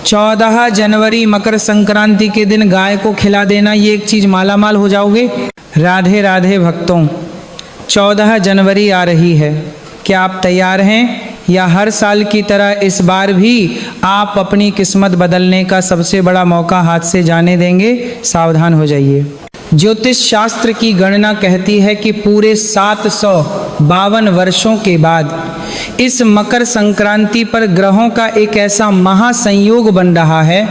14 जनवरी मकर संक्रांति के दिन गाय को खिला देना, ये एक चीज मालामाल हो जाओगे। राधे राधे भक्तों, 14 जनवरी आ रही है, क्या आप तैयार हैं? या हर साल की तरह इस बार भी आप अपनी किस्मत बदलने का सबसे बड़ा मौका हाथ से जाने देंगे? सावधान हो जाइए। ज्योतिष शास्त्र की गणना कहती है कि पूरे 752 वर्षों के बाद इस मकर संक्रांति पर ग्रहों का एक ऐसा महासंयोग बन रहा है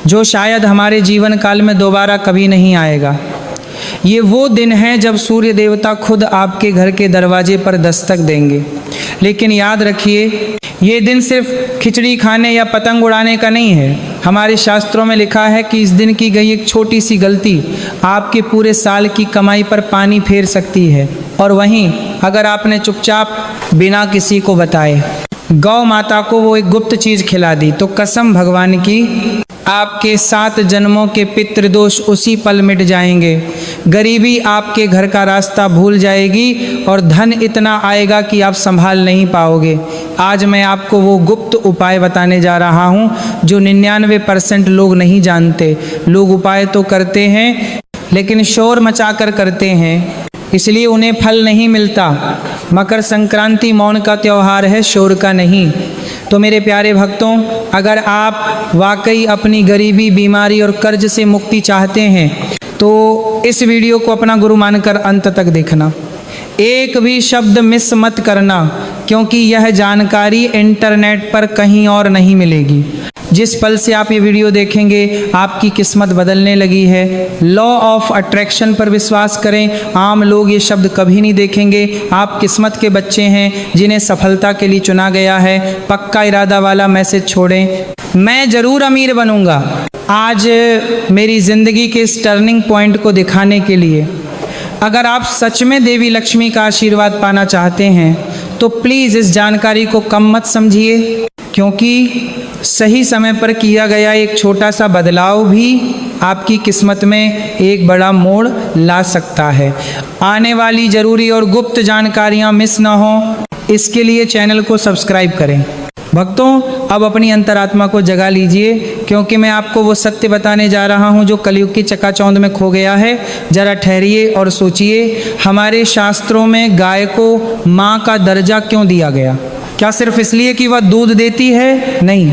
जो शायद हमारे जीवन काल में दोबारा कभी नहीं आएगा। ये वो दिन है जब सूर्य देवता खुद आपके घर के दरवाजे पर दस्तक देंगे। लेकिन याद रखिए, ये दिन सिर्फ खिचड़ी खाने या पतंग उड़ाने का नहीं है। हमारे शास्त्रों में लिखा है कि इस दिन की गई एक छोटी सी गलती आपके पूरे साल की कमाई पर पानी फेर सकती है। और वहीं अगर आपने चुपचाप बिना किसी को बताए गौ माता को वो एक गुप्त चीज खिला दी, तो कसम भगवान की आपके 7 जन्मों के पितृदोष उसी पल मिट जाएंगे। गरीबी आपके घर का रास्ता भूल जाएगी और धन इतना आएगा कि आप संभाल नहीं पाओगे। आज मैं आपको वो गुप्त उपाय बताने जा रहा हूँ जो 99% लोग नहीं जानते। लोग उपाय तो करते हैं लेकिन शोर मचाकर करते हैं, इसलिए उन्हें फल नहीं मिलता। मकर संक्रांति मौन का त्योहार है, शोर का नहीं। तो मेरे प्यारे भक्तों, अगर आप वाकई अपनी गरीबी, बीमारी और कर्ज से मुक्ति चाहते हैं तो इस वीडियो को अपना गुरु मानकर अंत तक देखना। एक भी शब्द मिस मत करना, क्योंकि यह जानकारी इंटरनेट पर कहीं और नहीं मिलेगी। जिस पल से आप ये वीडियो देखेंगे आपकी किस्मत बदलने लगी है। लॉ ऑफ अट्रैक्शन पर विश्वास करें। आम लोग ये शब्द कभी नहीं देखेंगे। आप किस्मत के बच्चे हैं जिन्हें सफलता के लिए चुना गया है। पक्का इरादा वाला मैसेज छोड़ें, मैं जरूर अमीर बनूंगा। आज मेरी जिंदगी के इस टर्निंग पॉइंट को दिखाने के लिए अगर आप सच में देवी लक्ष्मी का आशीर्वाद पाना चाहते हैं तो प्लीज़ इस जानकारी को कम मत समझिए, क्योंकि सही समय पर किया गया एक छोटा सा बदलाव भी आपकी किस्मत में एक बड़ा मोड़ ला सकता है। आने वाली ज़रूरी और गुप्त जानकारियाँ मिस ना हो, इसके लिए चैनल को सब्सक्राइब करें। भक्तों, अब अपनी अंतरात्मा को जगा लीजिए, क्योंकि मैं आपको वो सत्य बताने जा रहा हूँ जो कलयुग की चकाचौंध में खो गया है। जरा ठहरिए और सोचिए, हमारे शास्त्रों में गाय को माँ का दर्जा क्यों दिया गया? क्या सिर्फ इसलिए कि वह दूध देती है? नहीं,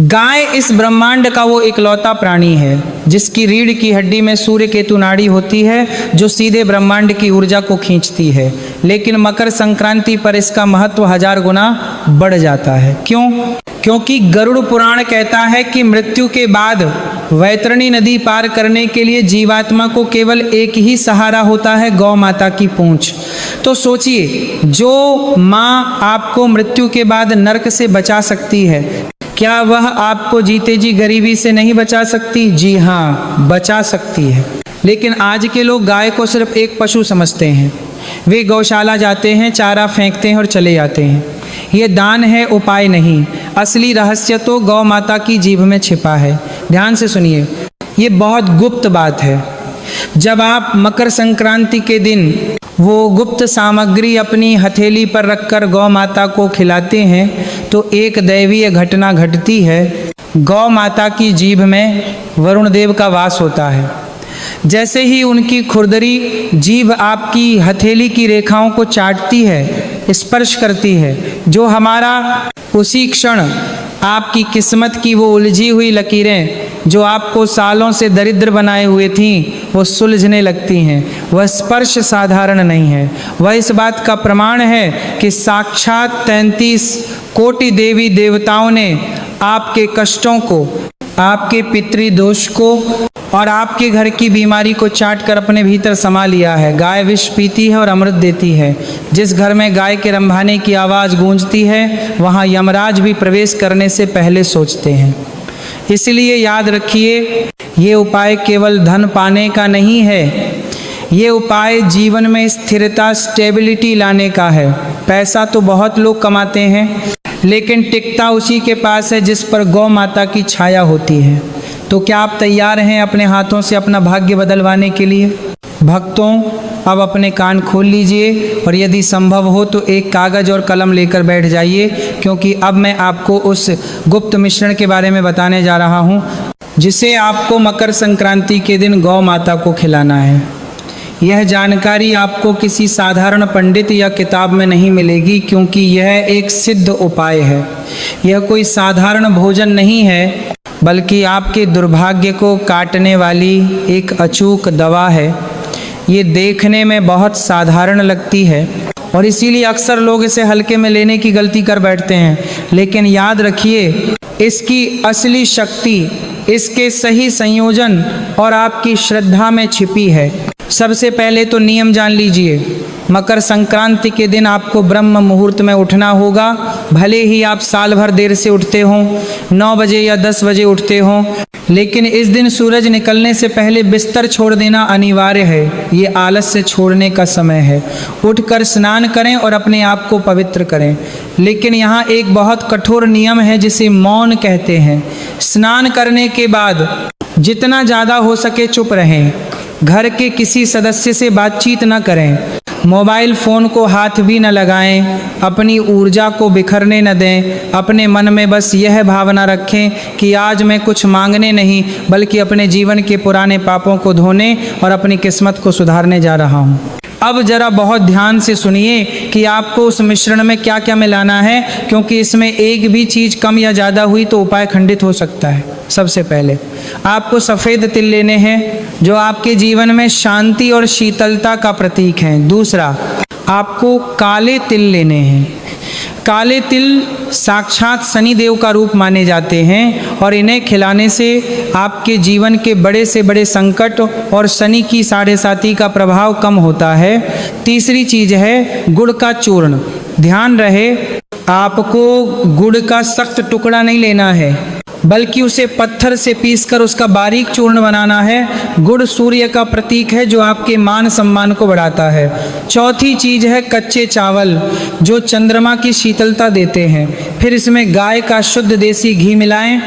गाय इस ब्रह्मांड का वो इकलौता प्राणी है जिसकी रीढ़ की हड्डी में सूर्य केतु नाड़ी होती है जो सीधे ब्रह्मांड की ऊर्जा को खींचती है। लेकिन मकर संक्रांति पर इसका महत्व 1000 गुना बढ़ जाता है। क्यों? क्योंकि गरुड़ पुराण कहता है कि मृत्यु के बाद वैतरणी नदी पार करने के लिए जीवात्मा को केवल एक ही सहारा होता है, गौ माता की पूंछ। तो सोचिए, जो माँ आपको मृत्यु के बाद नरक से बचा सकती है, क्या वह आपको जीते जी गरीबी से नहीं बचा सकती? जी हाँ, बचा सकती है। लेकिन आज के लोग गाय को सिर्फ एक पशु समझते हैं। वे गौशाला जाते हैं, चारा फेंकते हैं और चले जाते हैं। ये दान है, उपाय नहीं। असली रहस्य तो गौ माता की जीभ में छिपा है। ध्यान से सुनिए, ये बहुत गुप्त बात है। जब आप मकर संक्रांति के दिन वो गुप्त सामग्री अपनी हथेली पर रखकर गौ माता को खिलाते हैं तो एक दैवीय घटना घटती है। गौ माता की जीभ में वरुण देव का वास होता है। जैसे ही उनकी खुरदरी जीभ आपकी हथेली की रेखाओं को चाटती है, स्पर्श करती है, जो हमारा उसी क्षण आपकी किस्मत की वो उलझी हुई लकीरें जो आपको सालों से दरिद्र बनाए हुए थीं, वो सुलझने लगती हैं। वह स्पर्श साधारण नहीं है, वह इस बात का प्रमाण है कि साक्षात 33 कोटि देवी देवताओं ने आपके कष्टों को, आपके पितृदोष को और आपके घर की बीमारी को चाट कर अपने भीतर समा लिया है। गाय विष पीती है और अमृत देती है। जिस घर में गाय के रंभाने की आवाज़ गूंजती है, वहाँ यमराज भी प्रवेश करने से पहले सोचते हैं। इसलिए याद रखिए, ये उपाय केवल धन पाने का नहीं है, ये उपाय जीवन में स्थिरता, स्टेबिलिटी लाने का है। पैसा तो बहुत लोग कमाते हैं, लेकिन टिकता उसी के पास है जिस पर गौ माता की छाया होती है। तो क्या आप तैयार हैं अपने हाथों से अपना भाग्य बदलवाने के लिए? भक्तों, अब अपने कान खोल लीजिए और यदि संभव हो तो एक कागज़ और कलम लेकर बैठ जाइए, क्योंकि अब मैं आपको उस गुप्त मिश्रण के बारे में बताने जा रहा हूँ जिसे आपको मकर संक्रांति के दिन गौ माता को खिलाना है। यह जानकारी आपको किसी साधारण पंडित या किताब में नहीं मिलेगी, क्योंकि यह एक सिद्ध उपाय है। यह कोई साधारण भोजन नहीं है, बल्कि आपके दुर्भाग्य को काटने वाली एक अचूक दवा है। ये देखने में बहुत साधारण लगती है और इसीलिए अक्सर लोग इसे हल्के में लेने की गलती कर बैठते हैं, लेकिन याद रखिए इसकी असली शक्ति इसके सही संयोजन और आपकी श्रद्धा में छिपी है। सबसे पहले तो नियम जान लीजिए। मकर संक्रांति के दिन आपको ब्रह्म मुहूर्त में उठना होगा। भले ही आप साल भर देर से उठते हों, 9 बजे या 10 बजे उठते हों, लेकिन इस दिन सूरज निकलने से पहले बिस्तर छोड़ देना अनिवार्य है। ये आलस्य छोड़ने का समय है। उठकर स्नान करें और अपने आप को पवित्र करें। लेकिन यहाँ एक बहुत कठोर नियम है जिसे मौन कहते हैं। स्नान करने के बाद जितना ज़्यादा हो सके चुप रहें। घर के किसी सदस्य से बातचीत न करें। मोबाइल फ़ोन को हाथ भी न लगाएं। अपनी ऊर्जा को बिखरने न दें। अपने मन में बस यह भावना रखें कि आज मैं कुछ मांगने नहीं, बल्कि अपने जीवन के पुराने पापों को धोने और अपनी किस्मत को सुधारने जा रहा हूँ। अब जरा बहुत ध्यान से सुनिए कि आपको उस मिश्रण में क्या क्या मिलाना है, क्योंकि इसमें एक भी चीज़ कम या ज़्यादा हुई तो उपाय खंडित हो सकता है। सबसे पहले आपको सफ़ेद तिल लेने हैं, जो आपके जीवन में शांति और शीतलता का प्रतीक हैं। दूसरा, आपको काले तिल लेने हैं। काले तिल साक्षात शनि देव का रूप माने जाते हैं और इन्हें खिलाने से आपके जीवन के बड़े से बड़े संकट और शनि की 7.5 का प्रभाव कम होता है। तीसरी चीज़ है गुड़ का चूर्ण। ध्यान रहे, आपको गुड़ का सख्त टुकड़ा नहीं लेना है, बल्कि उसे पत्थर से पीसकर उसका बारीक चूर्ण बनाना है। गुड़ सूर्य का प्रतीक है जो आपके मान सम्मान को बढ़ाता है। चौथी चीज़ है कच्चे चावल, जो चंद्रमा की शीतलता देते हैं। फिर इसमें गाय का शुद्ध देसी घी मिलाएं,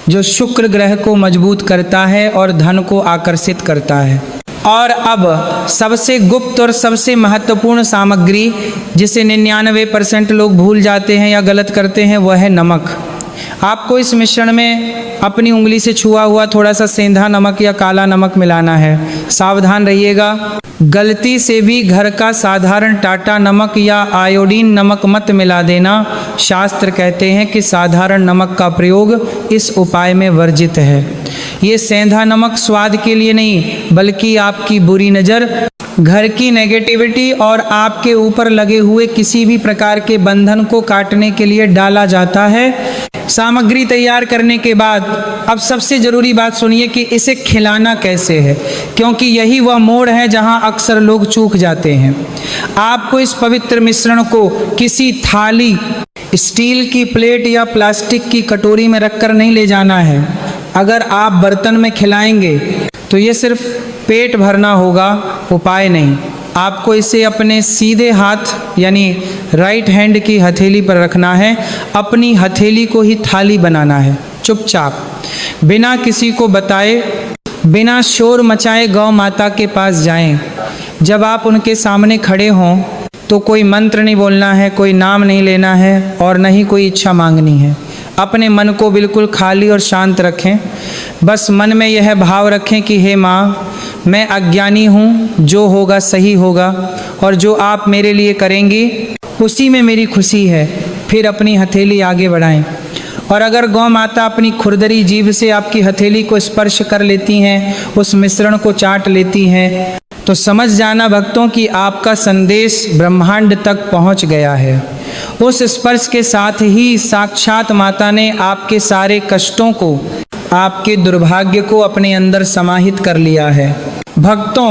जो शुक्र ग्रह को मजबूत करता है और धन को आकर्षित करता है। और अब सबसे गुप्त और सबसे महत्वपूर्ण सामग्री, जिसे 99% लोग भूल जाते हैं या गलत करते हैं, वह है नमक। आपको इस मिश्रण में अपनी उंगली से छुआ हुआ थोड़ा सा सेंधा नमक या काला नमक मिलाना है। सावधान रहिएगा, गलती से भी घर का साधारण टाटा नमक या आयोडीन नमक मत मिला देना। शास्त्र कहते हैं कि साधारण नमक का प्रयोग इस उपाय में वर्जित है। ये सेंधा नमक स्वाद के लिए नहीं, बल्कि आपकी बुरी नज़र, घर की नेगेटिविटी और आपके ऊपर लगे हुए किसी भी प्रकार के बंधन को काटने के लिए डाला जाता है। सामग्री तैयार करने के बाद अब सबसे ज़रूरी बात सुनिए कि इसे खिलाना कैसे है, क्योंकि यही वह मोड़ है जहां अक्सर लोग चूक जाते हैं। आपको इस पवित्र मिश्रण को किसी थाली, स्टील की प्लेट या प्लास्टिक की कटोरी में रखकर नहीं ले जाना है। अगर आप बर्तन में खिलाएंगे तो ये सिर्फ पेट भरना होगा, उपाय नहीं। आपको इसे अपने सीधे हाथ यानी राइट हैंड की हथेली पर रखना है। अपनी हथेली को ही थाली बनाना है। चुपचाप, बिना किसी को बताए, बिना शोर मचाए गौ माता के पास जाएं। जब आप उनके सामने खड़े हों तो कोई मंत्र नहीं बोलना है, कोई नाम नहीं लेना है और न ही कोई इच्छा मांगनी है। अपने मन को बिल्कुल खाली और शांत रखें। बस मन में यह भाव रखें कि हे माँ, मैं अज्ञानी हूँ, जो होगा सही होगा और जो आप मेरे लिए करेंगी उसी में मेरी खुशी है। फिर अपनी हथेली आगे बढ़ाएं और अगर गौ माता अपनी खुरदरी जीभ से आपकी हथेली को स्पर्श कर लेती हैं, उस मिश्रण को चाट लेती हैं, तो समझ जाना भक्तों कि आपका संदेश ब्रह्मांड तक पहुंच गया है। उस स्पर्श के साथ ही साक्षात माता ने आपके सारे कष्टों को, आपके दुर्भाग्य को अपने अंदर समाहित कर लिया है। भक्तों,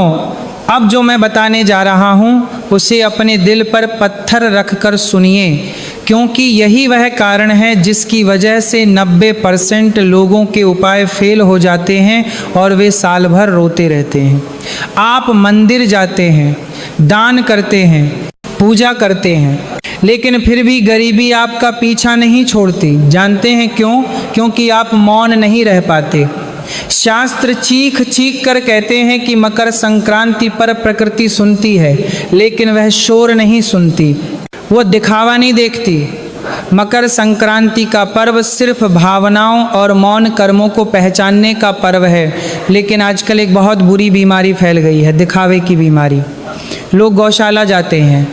अब जो मैं बताने जा रहा हूँ उसे अपने दिल पर पत्थर रखकर सुनिए, क्योंकि यही वह कारण है जिसकी वजह से 90% लोगों के उपाय फेल हो जाते हैं और वे साल भर रोते रहते हैं। आप मंदिर जाते हैं, दान करते हैं, पूजा करते हैं, लेकिन फिर भी गरीबी आपका पीछा नहीं छोड़ती। जानते हैं क्यों? क्योंकि आप मौन नहीं रह पाते। शास्त्र चीख चीख कर कहते हैं कि मकर संक्रांति पर प्रकृति सुनती है, लेकिन वह शोर नहीं सुनती, वो दिखावा नहीं देखती। मकर संक्रांति का पर्व सिर्फ भावनाओं और मौन कर्मों को पहचानने का पर्व है, लेकिन आजकल एक बहुत बुरी बीमारी फैल गई है, दिखावे की बीमारी। लोग गौशाला जाते हैं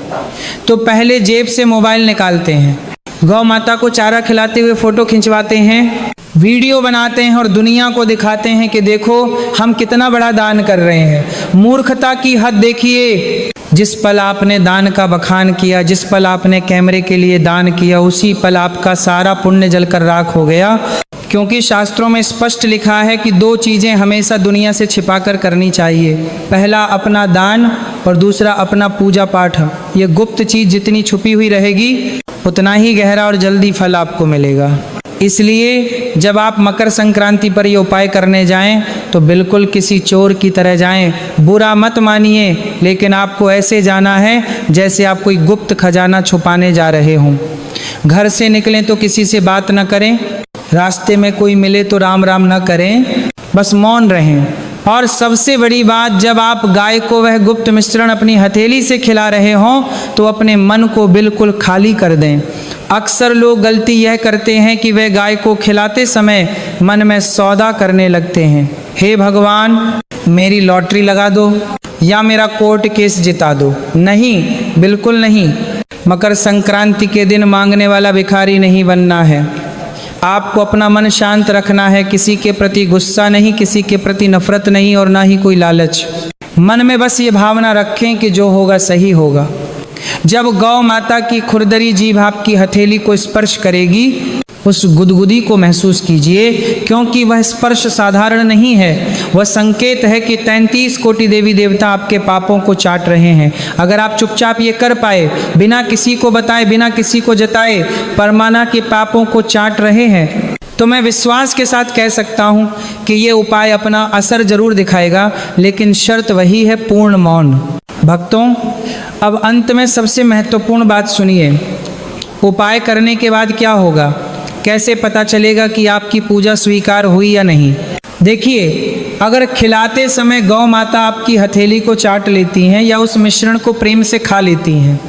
तो पहले जेब से मोबाइल निकालते हैं, गौ माता को चारा खिलाते हुए फोटो खिंचवाते हैं, वीडियो बनाते हैं और दुनिया को दिखाते हैं कि देखो हम कितना बड़ा दान कर रहे हैं। मूर्खता की हद देखिए। जिस पल आपने दान का बखान किया, जिस पल आपने कैमरे के लिए दान किया, उसी पल आपका सारा पुण्य जलकर राख हो गया। क्योंकि शास्त्रों में स्पष्ट लिखा है कि 2 चीज़ें हमेशा दुनिया से छिपाकर करनी चाहिए, पहला अपना दान और दूसरा अपना पूजा पाठ। ये गुप्त चीज़ जितनी छुपी हुई रहेगी उतना ही गहरा और जल्दी फल आपको मिलेगा। इसलिए जब आप मकर संक्रांति पर ये उपाय करने जाएं तो बिल्कुल किसी चोर की तरह जाएं, बुरा मत मानिए, लेकिन आपको ऐसे जाना है जैसे आप कोई गुप्त खजाना छुपाने जा रहे हों। घर से निकलें तो किसी से बात न करें, रास्ते में कोई मिले तो राम राम न करें, बस मौन रहें। और सबसे बड़ी बात, जब आप गाय को वह गुप्त मिश्रण अपनी हथेली से खिला रहे हों तो अपने मन को बिल्कुल खाली कर दें। अक्सर लोग गलती यह करते हैं कि वे गाय को खिलाते समय मन में सौदा करने लगते हैं, हे भगवान मेरी लॉटरी लगा दो या मेरा कोर्ट केस जिता दो। नहीं, बिल्कुल नहीं। मकर संक्रांति के दिन मांगने वाला भिखारी नहीं बनना है। आपको अपना मन शांत रखना है, किसी के प्रति गुस्सा नहीं, किसी के प्रति नफरत नहीं और ना ही कोई लालच। मन में बस ये भावना रखें कि जो होगा सही होगा। जब गौ माता की खुरदरी जीभ आपकी हथेली को स्पर्श करेगी, उस गुदगुदी को महसूस कीजिए, क्योंकि वह स्पर्श साधारण नहीं है, वह संकेत है कि 33 कोटि देवी देवता आपके पापों को चाट रहे हैं। अगर आप चुपचाप ये कर पाए, बिना किसी को बताए, बिना किसी को जताए, परमाना के पापों को चाट रहे हैं, तो मैं विश्वास के साथ कह सकता हूँ कि ये उपाय अपना असर जरूर दिखाएगा, लेकिन शर्त वही है, पूर्ण मौन। भक्तों, अब अंत में सबसे महत्वपूर्ण बात सुनिए। उपाय करने के बाद क्या होगा, कैसे पता चलेगा कि आपकी पूजा स्वीकार हुई या नहीं? देखिए, अगर खिलाते समय गौ माता आपकी हथेली को चाट लेती हैं या उस मिश्रण को प्रेम से खा लेती हैं,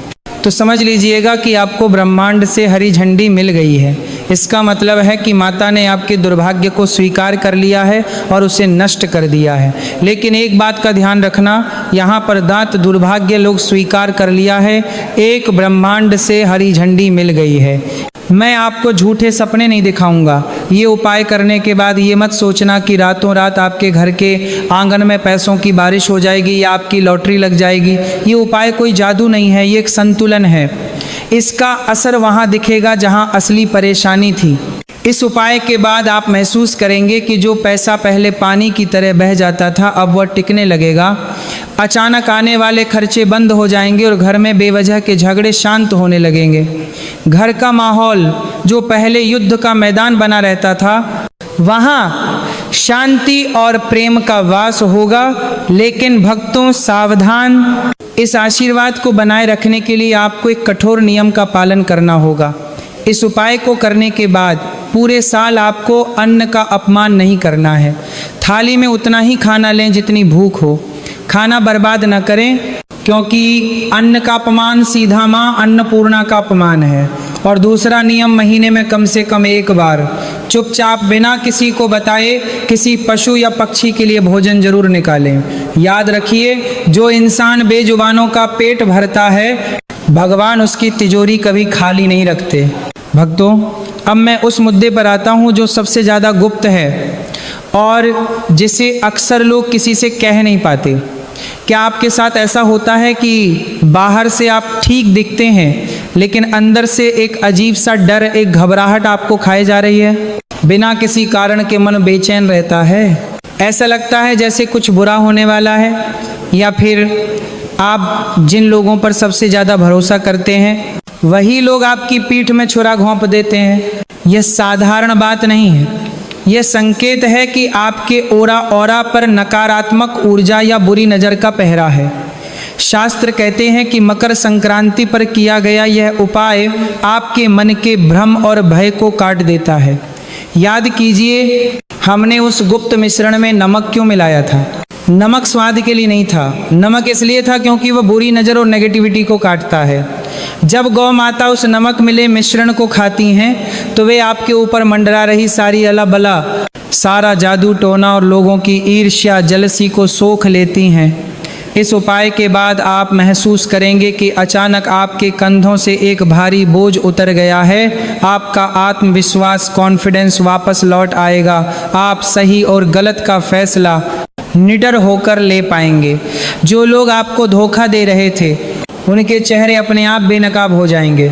तो समझ लीजिएगा कि आपको ब्रह्मांड से हरी झंडी मिल गई है। इसका मतलब है कि माता ने आपके दुर्भाग्य को स्वीकार कर लिया है और उसे नष्ट कर दिया है। लेकिन एक बात का ध्यान रखना, यहाँ पर दांत दुर्भाग्य लोग स्वीकार कर लिया है, एक ब्रह्मांड से हरी झंडी मिल गई है। मैं आपको झूठे सपने नहीं दिखाऊंगा। ये उपाय करने के बाद ये मत सोचना कि रातों रात आपके घर के आंगन में पैसों की बारिश हो जाएगी या आपकी लॉटरी लग जाएगी। ये उपाय कोई जादू नहीं है, ये एक संतुलन है। इसका असर वहाँ दिखेगा जहाँ असली परेशानी थी। इस उपाय के बाद आप महसूस करेंगे कि जो पैसा पहले पानी की तरह बह जाता था, अब वह टिकने लगेगा। अचानक आने वाले खर्चे बंद हो जाएंगे और घर में बेवजह के झगड़े शांत होने लगेंगे। घर का माहौल जो पहले युद्ध का मैदान बना रहता था, वहाँ शांति और प्रेम का वास होगा। लेकिन भक्तों सावधान, इस आशीर्वाद को बनाए रखने के लिए आपको एक कठोर नियम का पालन करना होगा। इस उपाय को करने के बाद पूरे साल आपको अन्न का अपमान नहीं करना है। थाली में उतना ही खाना लें जितनी भूख हो, खाना बर्बाद न करें, क्योंकि अन्न का अपमान सीधा माँ अन्नपूर्णा का अपमान है। और दूसरा नियम, महीने में कम से कम एक बार चुपचाप बिना किसी को बताए किसी पशु या पक्षी के लिए भोजन जरूर निकालें। याद रखिए, जो इंसान बेजुबानों का पेट भरता है, भगवान उसकी तिजोरी कभी खाली नहीं रखते। भक्तों, अब मैं उस मुद्दे पर आता हूँ जो सबसे ज़्यादा गुप्त है और जिसे अक्सर लोग किसी से कह नहीं पाते। क्या आपके साथ ऐसा होता है कि बाहर से आप ठीक दिखते हैं, लेकिन अंदर से एक अजीब सा डर, एक घबराहट आपको खाए जा रही है? बिना किसी कारण के मन बेचैन रहता है, ऐसा लगता है जैसे कुछ बुरा होने वाला है। या फिर आप जिन लोगों पर सबसे ज़्यादा भरोसा करते हैं, वही लोग आपकी पीठ में छुरा घोंप देते हैं। यह साधारण बात नहीं है, यह संकेत है कि आपके ऑरा पर नकारात्मक ऊर्जा या बुरी नज़र का पहरा है। शास्त्र कहते हैं कि मकर संक्रांति पर किया गया यह उपाय आपके मन के भ्रम और भय को काट देता है। याद कीजिए, हमने उस गुप्त मिश्रण में नमक क्यों मिलाया था? नमक स्वाद के लिए नहीं था, नमक इसलिए था क्योंकि वह बुरी नज़र और नेगेटिविटी को काटता है। जब गौ माता उस नमक मिले मिश्रण को खाती हैं तो वे आपके ऊपर मंडरा रही सारी अला बला, सारा जादू टोना और लोगों की ईर्ष्या जलसी को सोख लेती हैं। इस उपाय के बाद आप महसूस करेंगे कि अचानक आपके कंधों से एक भारी बोझ उतर गया है। आपका आत्मविश्वास, कॉन्फिडेंस वापस लौट आएगा। आप सही और गलत का फैसला निडर होकर ले पाएंगे। जो लोग आपको धोखा दे रहे थे उनके चेहरे अपने आप बेनकाब हो जाएंगे।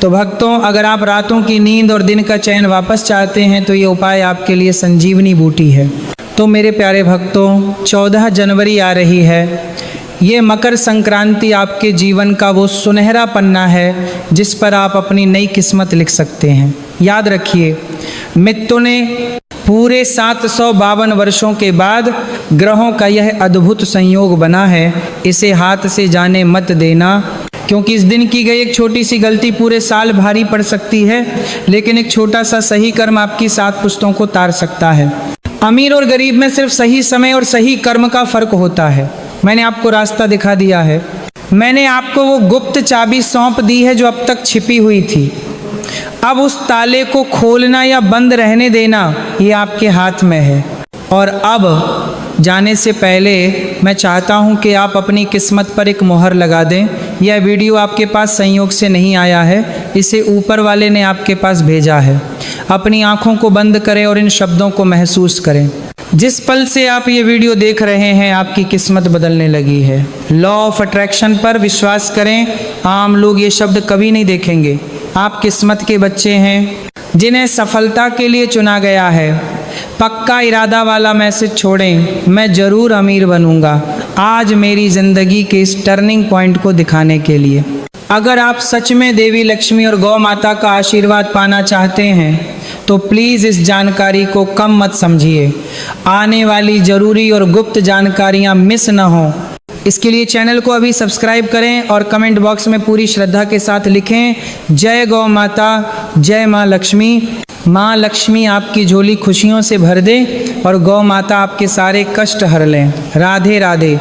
तो भक्तों, अगर आप रातों की नींद और दिन का चैन वापस चाहते हैं तो ये उपाय आपके लिए संजीवनी बूटी है। तो मेरे प्यारे भक्तों, 14 जनवरी आ रही है। ये मकर संक्रांति आपके जीवन का वो सुनहरा पन्ना है जिस पर आप अपनी नई किस्मत लिख सकते हैं। याद रखिए, मित्रों ने पूरे 752 वर्षों के बाद ग्रहों का यह अद्भुत संयोग बना है। इसे हाथ से जाने मत देना, क्योंकि इस दिन की गई एक छोटी सी गलती पूरे साल भारी पड़ सकती है, लेकिन एक छोटा सा सही कर्म आपकी 7 पुश्तों को तार सकता है। अमीर और गरीब में सिर्फ सही समय और सही कर्म का फर्क होता है। मैंने आपको रास्ता दिखा दिया है। मैंने आपको वो गुप्त चाबी सौंप दी है जो अब तक छिपी हुई थी। अब उस ताले को खोलना या बंद रहने देना ये आपके हाथ में है। और अब जाने से पहले मैं चाहता हूँ कि आप अपनी किस्मत पर एक मोहर लगा दें। यह वीडियो आपके पास संयोग से नहीं आया है, इसे ऊपर वाले ने आपके पास भेजा है। अपनी आँखों को बंद करें और इन शब्दों को महसूस करें। जिस पल से आप ये वीडियो देख रहे हैं आपकी किस्मत बदलने लगी है। लॉ ऑफ अट्रैक्शन पर विश्वास करें। आम लोग ये शब्द कभी नहीं देखेंगे। आप किस्मत के बच्चे हैं जिन्हें सफलता के लिए चुना गया है। पक्का इरादा वाला मैसेज छोड़ें, मैं ज़रूर अमीर बनूंगा, आज मेरी ज़िंदगी के इस टर्निंग पॉइंट को दिखाने के लिए। अगर आप सच में देवी लक्ष्मी और गौ माता का आशीर्वाद पाना चाहते हैं तो प्लीज़ इस जानकारी को कम मत समझिए। आने वाली ज़रूरी और गुप्त जानकारियाँ मिस न हों, इसके लिए चैनल को अभी सब्सक्राइब करें और कमेंट बॉक्स में पूरी श्रद्धा के साथ लिखें, जय गौ माता, जय माँ लक्ष्मी। माँ लक्ष्मी आपकी झोली खुशियों से भर दे और गौ माता आपके सारे कष्ट हर लें। राधे राधे।